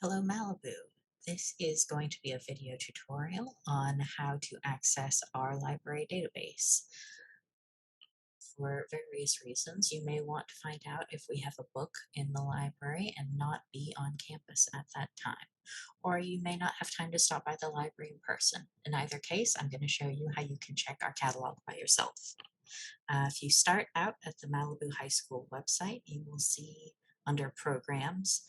Hello Malibu. This is going to be a video tutorial on how to access our library database. For various reasons, you may want to find out if we have a book in the library and not be on campus at that time. Or you may not have time to stop by the library in person. In either case, I'm going to show you how you can check our catalog by yourself. If you start out at the Malibu High School website, you will see under Programs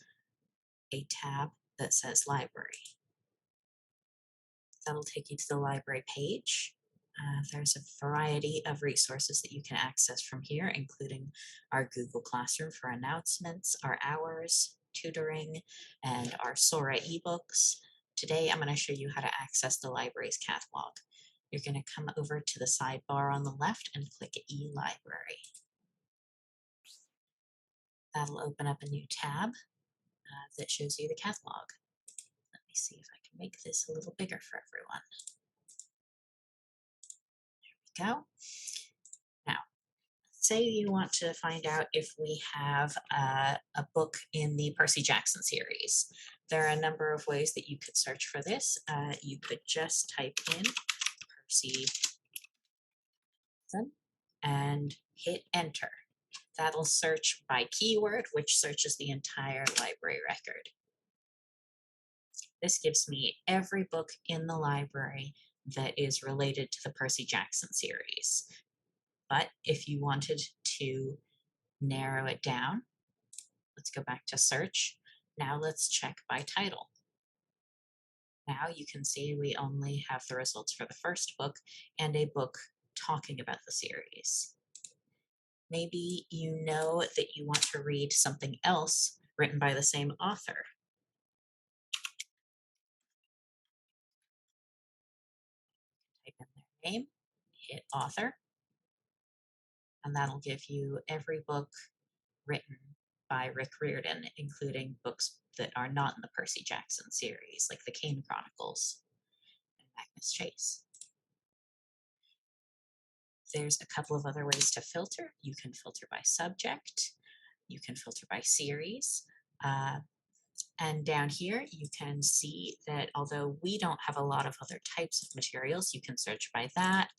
a tab that says Library. That'll take you to the library page. There's a variety of resources that you can access from here, including our Google Classroom for announcements, our hours, tutoring, and our Sora ebooks. Today, I'm going to show you how to access the library's catalog. You're going to come over to the sidebar on the left and click eLibrary. That'll open up a new tab that shows you the catalog. Let me see if I can make this a little bigger for everyone. Go. Now, say you want to find out if we have a book in the Percy Jackson series. There are a number of ways that you could search for this. You could just type in Percy Jackson and hit enter. That'll search by keyword, which searches the entire library record. This gives me every book in the library that is related to the Percy Jackson series. But if you wanted to narrow it down, let's go back to search. Now let's check by title. Now you can see we only have the results for the first book and a book talking about the series. Maybe you know that you want to read something else written by the same author. Type in their name, hit author, and that'll give you every book written by Rick Riordan, including books that are not in the Percy Jackson series, like the Kane Chronicles and Magnus Chase. There's a couple of other ways to filter. You can filter by subject, you can filter by series, and down here you can see that although we don't have a lot of other types of materials, you can search by that.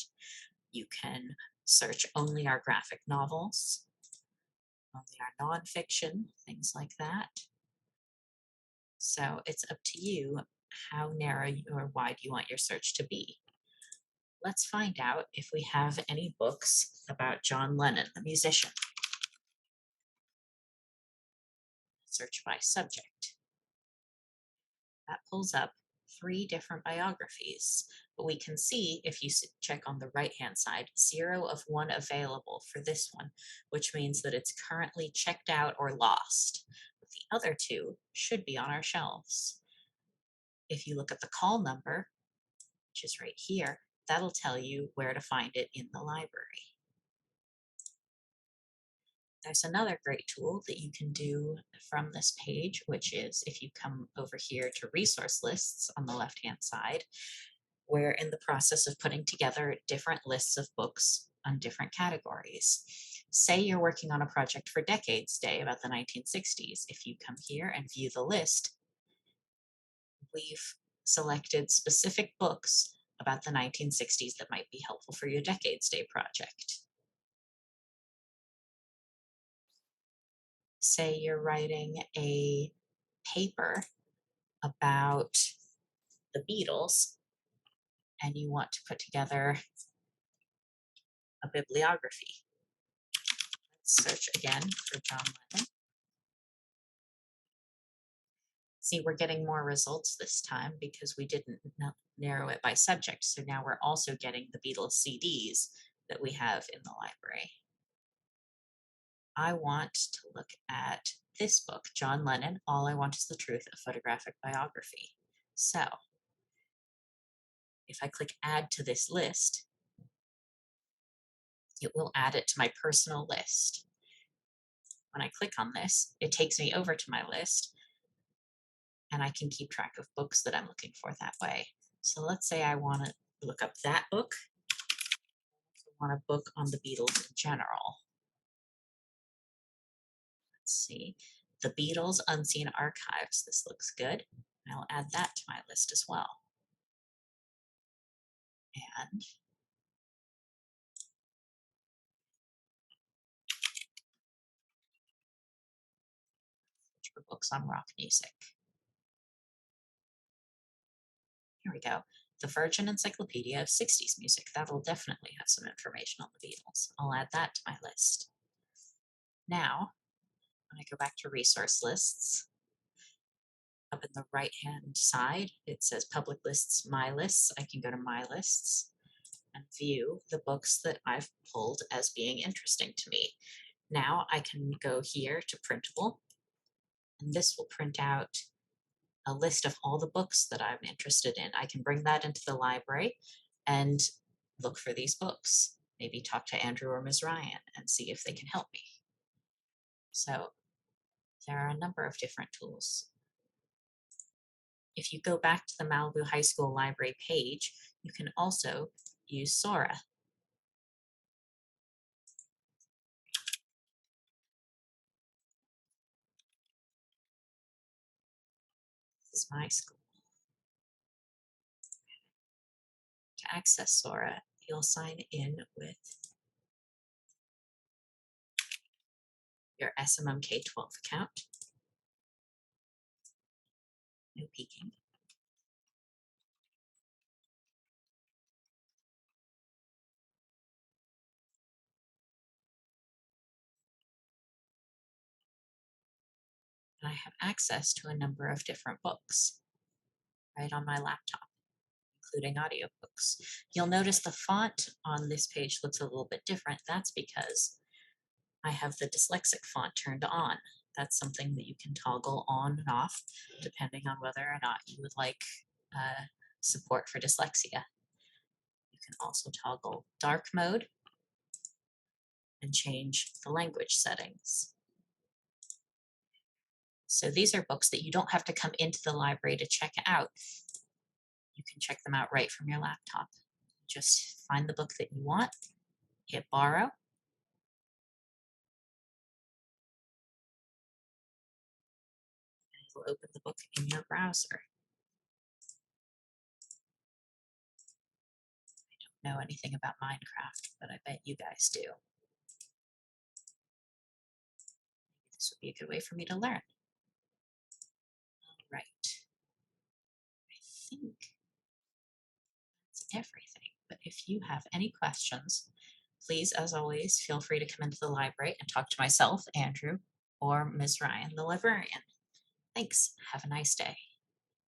You can search only our graphic novels, only our nonfiction, things like that. So it's up to you how narrow or wide you want your search to be. Let's find out if we have any books about John Lennon, the musician. Search by subject. That pulls up 3 different biographies, but we can see if you check on the right-hand side, 0 of 1 available for this one, which means that it's currently checked out or lost. But the other 2 should be on our shelves. If you look at the call number, which is right here, that'll tell you where to find it in the library. There's another great tool that you can do from this page, which is if you come over here to resource lists on the left-hand side, we're in the process of putting together different lists of books on different categories. Say you're working on a project for Decades Day about the 1960s. If you come here and view the list, we've selected specific books about the 1960s that might be helpful for your Decades Day project. Say you're writing a paper about the Beatles and you want to put together a bibliography. Let's search again for John Lennon. See, we're getting more results this time because we didn't narrow it by subject. So now we're also getting the Beatles CDs that we have in the library. I want to look at this book, John Lennon, All I Want Is the Truth, a Photographic Biography. So if I click add to this list, it will add it to my personal list. When I click on this, it takes me over to my list and I can keep track of books that I'm looking for that way. So let's say I want to look up that book. I want a book on the Beatles in general. Let's see. The Beatles Unseen Archives. This looks good. I'll add that to my list as well. And search for books on rock music. Here we go. The Virgin Encyclopedia of 60s Music. That'll definitely have some information on the Beatles. I'll add that to my list. Now, when I go back to resource lists, up in the right-hand side, it says public lists, my lists. I can go to my lists and view the books that I've pulled as being interesting to me. Now I can go here to printable, and this will print out a list of all the books that I'm interested in. I can bring that into the library and look for these books. Maybe talk to Andrew or Ms. Ryan and see if they can help me. So there are a number of different tools. If you go back to the Malibu High School Library page, you can also use Sora. This is my school. To access Sora, you'll sign in with your SMMK12 account. No peeking. And I have access to a number of different books right on my laptop, including audiobooks. You'll notice the font on this page looks a little bit different. That's because I have the dyslexic font turned on. That's something that you can toggle on and off depending on whether or not you would like support for dyslexia. You can also toggle dark mode and change the language settings. So these are books that you don't have to come into the library to check out. You can check them out right from your laptop. Just find the book that you want, hit borrow, and it will open the book in your browser. I don't know anything about Minecraft, but I bet you guys do. This would be a good way for me to learn. All right. I think that's everything. But if you have any questions, please, as always, feel free to come into the library and talk to myself, Andrew, or Ms. Ryan, the librarian. Thanks. Have a nice day.